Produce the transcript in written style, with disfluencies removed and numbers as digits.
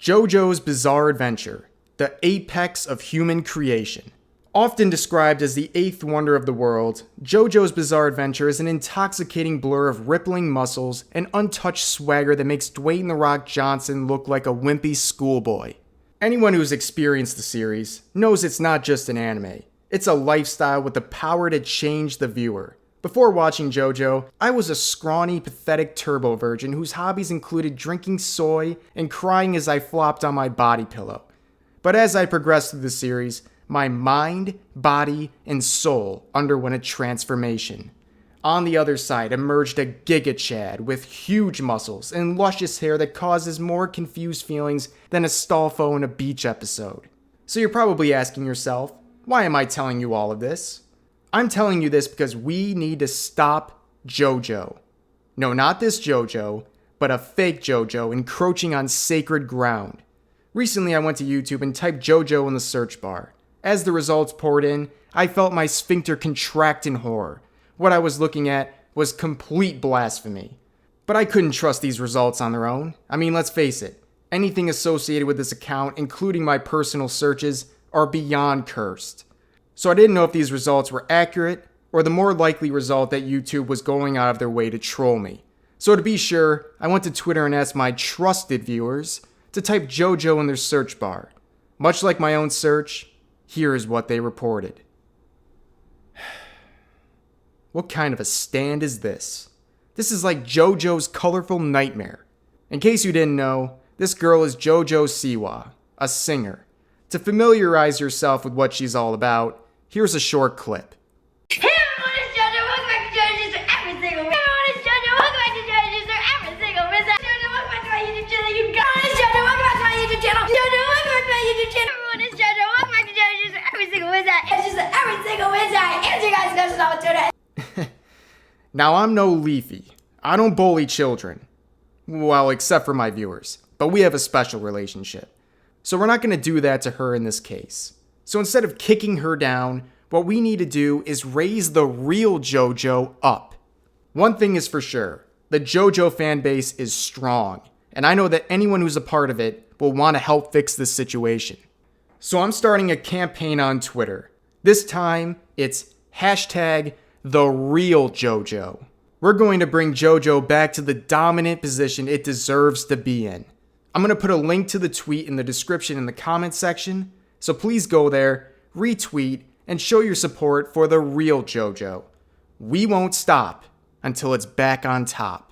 JoJo's Bizarre Adventure, the apex of human creation. Often described as the eighth wonder of the world, JoJo's Bizarre Adventure is an intoxicating blur of rippling muscles and untouched swagger that makes Dwayne "The Rock" Johnson look like a wimpy schoolboy. Anyone who's experienced the series knows it's not just an anime. It's a lifestyle with the power to change the viewer. Before watching JoJo, I was a scrawny, pathetic turbo virgin whose hobbies included drinking soy and crying as I flopped on my body pillow. But as I progressed through the series, my mind, body, and soul underwent a transformation. On the other side emerged a Giga Chad with huge muscles and luscious hair that causes more confused feelings than a Stolfo in a beach episode. So you're probably asking yourself, why am I telling you all of this? I'm telling you this because we need to stop JoJo. No, not this JoJo, but a fake JoJo encroaching on sacred ground. Recently, I went to YouTube and typed JoJo in the search bar. As the results poured in, I felt my sphincter contract in horror. What I was looking at was complete blasphemy. But I couldn't trust these results on their own. I mean, let's face it, anything associated with this account, including my personal searches, are beyond cursed. So I didn't know if these results were accurate, or the more likely result that YouTube was going out of their way to troll me. So to be sure, I went to Twitter and asked my trusted viewers to type JoJo in their search bar. Much like my own search, here is what they reported. What kind of a stand is this? This is like JoJo's colorful nightmare. In case you didn't know, this girl is JoJo Siwa, a singer. To familiarize yourself with what she's all about, here's a short clip. Hey everyone, it's JoJo. Welcome back to JoJo's for every single week. Hey everyone, it's JoJo. Welcome back to JoJo's for every single week. JoJo, welcome back to my YouTube channel. You guys, it's JoJo. Welcome back to my YouTube channel. JoJo, welcome back to my YouTube channel. Everyone, it's JoJo. Welcome back to JoJo's for every single Wednesday. It's just every single Wednesday. And you guys know on Twitter. Now, I'm no Leafy. I don't bully children. Well, except for my viewers. But we have a special relationship. So we're not going to do that to her in this case. So instead of kicking her down, what we need to do is raise the real JoJo up. One thing is for sure, the JoJo fan base is strong, and I know that anyone who's a part of it will want to help fix this situation. So I'm starting a campaign on Twitter. This time, it's hashtag the real JoJo. We're going to bring JoJo back to the dominant position it deserves to be in. I'm going to put a link to the tweet in the description in the comment section, so please go there, retweet, and show your support for the real JoJo. We won't stop until it's back on top.